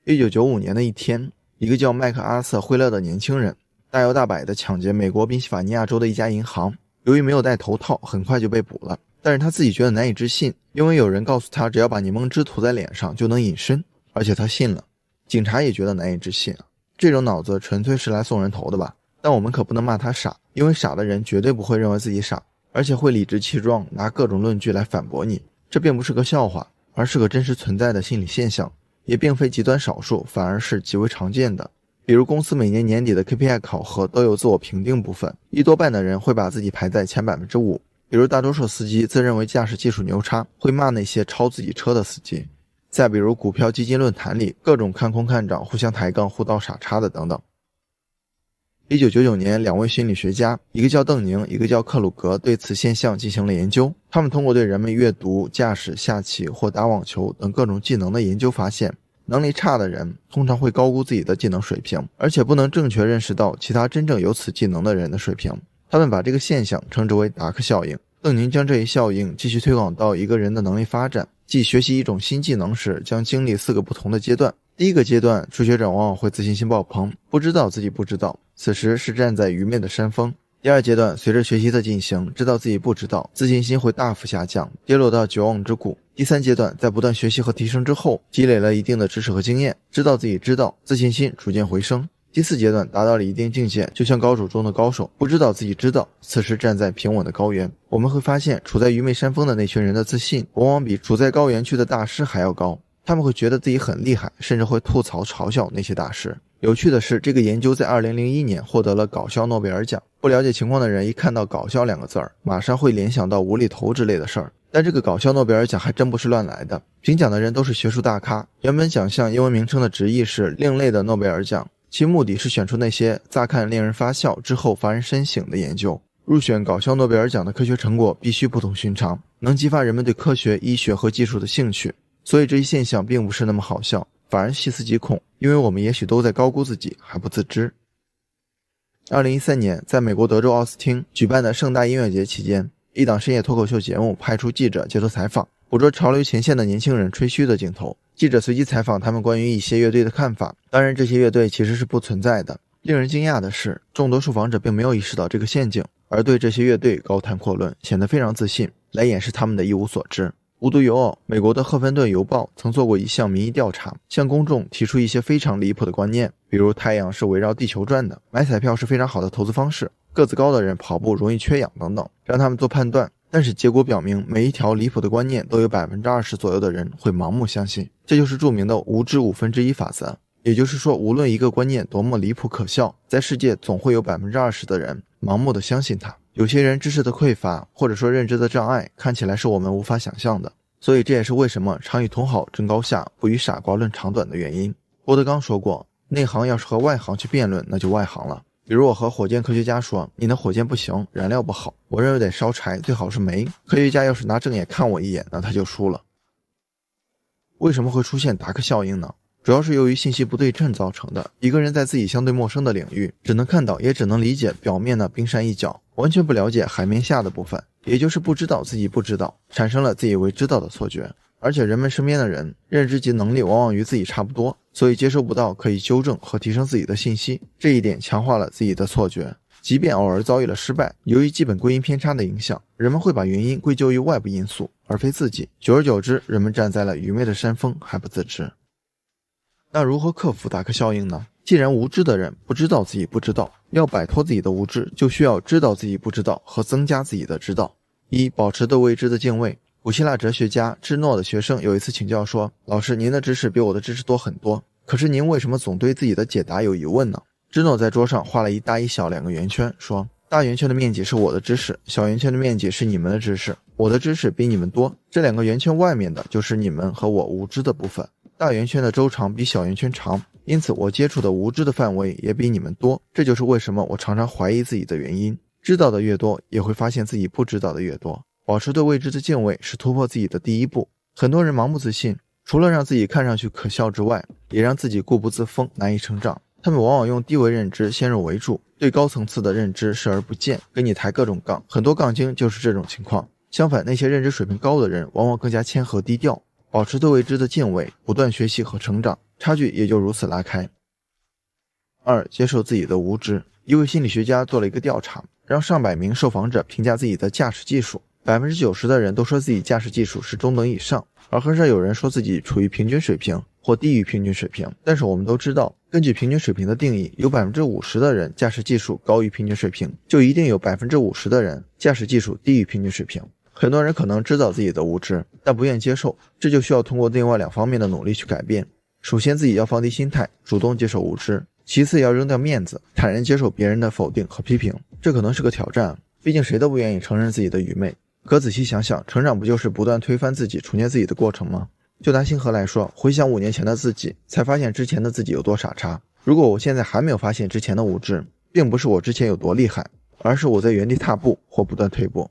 1995年的一天，一个叫麦克阿瑟·惠勒的年轻人大摇大摆地抢劫美国宾夕法尼亚州的一家银行，由于没有戴头套，很快就被捕了。但是他自己觉得难以置信，因为有人告诉他只要把柠檬汁涂在脸上就能隐身，而且他信了。警察也觉得难以置信，这种脑子纯粹是来送人头的吧。但我们可不能骂他傻，因为傻的人绝对不会认为自己傻，而且会理直气壮拿各种论据来反驳你。这并不是个笑话，而是个真实存在的心理现象，也并非极端少数，反而是极为常见的。比如公司每年年底的 KPI 考核都有自我评定部分，一多半的人会把自己排在前 5%。 比如大多数司机自认为驾驶技术牛叉，会骂那些超自己车的司机。再比如股票基金论坛里各种看空看涨，互相抬杠，互道傻叉的等等。1999年，两位心理学家，一个叫邓宁，一个叫克鲁格，对此现象进行了研究。他们通过对人们阅读、驾驶、下棋或打网球等各种技能的研究发现，能力差的人通常会高估自己的技能水平，而且不能正确认识到其他真正有此技能的人的水平。他们把这个现象称之为达克效应。邓宁将这一效应继续推广到一个人的能力发展，即学习一种新技能时将经历4个不同的阶段。第一个阶段，初学者往往会自信心爆棚，不知道自己不知道，此时是站在愚昧的山峰。第二阶段，随着学习的进行，知道自己不知道，自信心会大幅下降，跌落到绝望之谷。第三阶段，在不断学习和提升之后，积累了一定的知识和经验，知道自己知道，自信心逐渐回升。第四阶段，达到了一定境界，就像高手中的高手，不知道自己知道，此时站在平稳的高原。我们会发现，处在愚昧山峰的那群人的自信，往往比处在高原区的大师还要高。他们会觉得自己很厉害，甚至会吐槽嘲笑那些大师。有趣的是，这个研究在2001年获得了搞笑诺贝尔奖。不了解情况的人一看到搞笑2个字儿，马上会联想到无厘头之类的事儿。但这个搞笑诺贝尔奖还真不是乱来的，评奖的人都是学术大咖。原本奖项英文名称的直译是另类的诺贝尔奖，其目的是选出那些乍看令人发笑之后发人深省的研究。入选搞笑诺贝尔奖的科学成果必须不同寻常，能激发人们对科学、医学和技术的兴趣。所以这一现象并不是那么好笑，反而细思极恐，因为我们也许都在高估自己还不自知。2013年，在美国德州奥斯汀举办的盛大音乐节期间，一档深夜脱口秀节目派出记者接受采访，捕捉潮流前线的年轻人吹嘘的镜头。记者随机采访他们关于一些乐队的看法，当然这些乐队其实是不存在的。令人惊讶的是，众多受访者并没有意识到这个陷阱，而对这些乐队高谈阔论，显得非常自信，来掩饰他们的一无所知。无独有偶，美国的赫芬顿邮报曾做过一项民意调查，向公众提出一些非常离谱的观念，比如太阳是围绕地球转的，买彩票是非常好的投资方式，个子高的人跑步容易缺氧等等，让他们做判断。但是结果表明，每一条离谱的观念都有 20% 左右的人会盲目相信，这就是著名的无知1/5法则。也就是说，无论一个观念多么离谱可笑，在世界总会有 20% 的人盲目的相信它。有些人知识的匮乏，或者说认知的障碍，看起来是我们无法想象的。所以这也是为什么常与同好争高下，不与傻瓜论长短的原因。郭德纲说过，内行要是和外行去辩论，那就外行了。比如我和火箭科学家说，你的火箭不行，燃料不好，我认为得烧柴，最好是煤。科学家要是拿正眼看我一眼，那他就输了。为什么会出现达克效应呢？主要是由于信息不对称造成的。一个人在自己相对陌生的领域，只能看到也只能理解表面的冰山一角，完全不了解海面下的部分，也就是不知道自己不知道，产生了自以为知道的错觉。而且人们身边的人认知及能力往往与自己差不多，所以接收不到可以纠正和提升自己的信息，这一点强化了自己的错觉。即便偶尔遭遇了失败，由于基本归因偏差的影响，人们会把原因归咎于外部因素，而非自己。久而久之，人们站在了愚昧的山峰还不自知。那如何克服达克效应呢？既然无知的人不知道自己不知道，要摆脱自己的无知，就需要知道自己不知道和增加自己的知道。一、保持对未知的敬畏。古希腊哲学家芝诺的学生有一次请教说，老师，您的知识比我的知识多很多，可是您为什么总对自己的解答有疑问呢？芝诺在桌上画了一大一小2个圆圈，说，大圆圈的面积是我的知识，小圆圈的面积是你们的知识，我的知识比你们多，这2个圆圈外面的就是你们和我无知的部分。大圆圈的周长比小圆圈长，因此我接触的无知的范围也比你们多，这就是为什么我常常怀疑自己的原因。知道的越多，也会发现自己不知道的越多。保持对未知的敬畏是突破自己的第一步。很多人盲目自信，除了让自己看上去可笑之外，也让自己固步自封，难以成长。他们往往用低维认知先入为主，对高层次的认知视而不见，跟你抬各种杠。很多杠精就是这种情况。相反，那些认知水平高的人往往更加谦和低调，保持对未知的敬畏，不断学习和成长，差距也就如此拉开。2. 接受自己的无知。一位心理学家做了一个调查，让上百名受访者评价自己的驾驶技术， 90% 的人都说自己驾驶技术是中等以上，而很少有人说自己处于平均水平或低于平均水平。但是我们都知道，根据平均水平的定义，有 50% 的人驾驶技术高于平均水平，就一定有 50% 的人驾驶技术低于平均水平。很多人可能知道自己的无知，但不愿接受，这就需要通过另外2方面的努力去改变。首先，自己要放低心态，主动接受无知。其次，要扔掉面子，坦然接受别人的否定和批评。这可能是个挑战，毕竟谁都不愿意承认自己的愚昧。可仔细想想，成长不就是不断推翻自己、重建自己的过程吗？就拿星河来说，回想5年前的自己，才发现之前的自己有多傻叉。如果我现在还没有发现之前的无知，并不是我之前有多厉害，而是我在原地踏步或不断退步。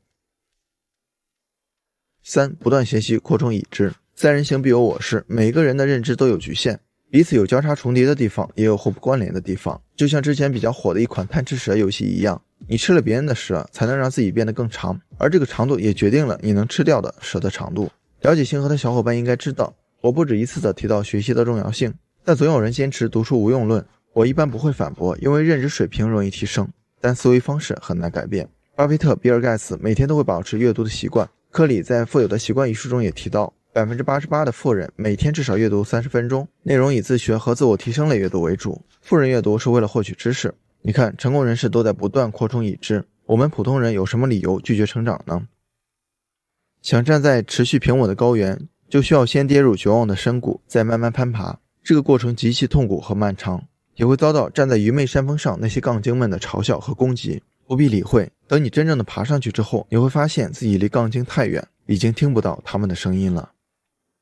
3. 不断学习，扩充已知。三人行必有我师，每个人的认知都有局限，彼此有交叉重叠的地方，也有互不关联的地方。就像之前比较火的一款贪吃蛇游戏一样，你吃了别人的蛇，才能让自己变得更长，而这个长度也决定了你能吃掉的蛇的长度。了解星河的小伙伴应该知道，我不止一次地提到学习的重要性，但总有人坚持读书无用论。我一般不会反驳，因为认知水平容易提升，但思维方式很难改变。巴菲特、比尔盖茨每天都会保持阅读的习惯。科里在《富有的习惯》一书中也提到，88%的富人每天至少阅读30分钟，内容以自学和自我提升类阅读为主。富人阅读是为了获取知识。你看，成功人士都在不断扩充已知，我们普通人有什么理由拒绝成长呢？想站在持续平稳的高原，就需要先跌入绝望的深谷，再慢慢攀爬。这个过程极其痛苦和漫长，也会遭到站在愚昧山峰上那些杠精们的嘲笑和攻击。不必理会，等你真正的爬上去之后，你会发现自己离杠精太远，已经听不到他们的声音了。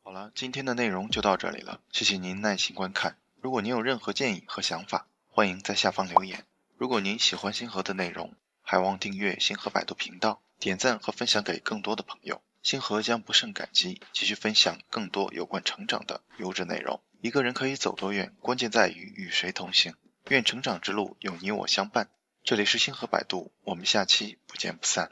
好了，今天的内容就到这里了，谢谢您耐心观看。如果您有任何建议和想法，欢迎在下方留言。如果您喜欢星河的内容，还望订阅星河百度频道，点赞和分享给更多的朋友。星河将不胜感激，继续分享更多有关成长的优质内容。一个人可以走多远，关键在于与谁同行。愿成长之路有你我相伴。这里是星河百度，我们下期不见不散。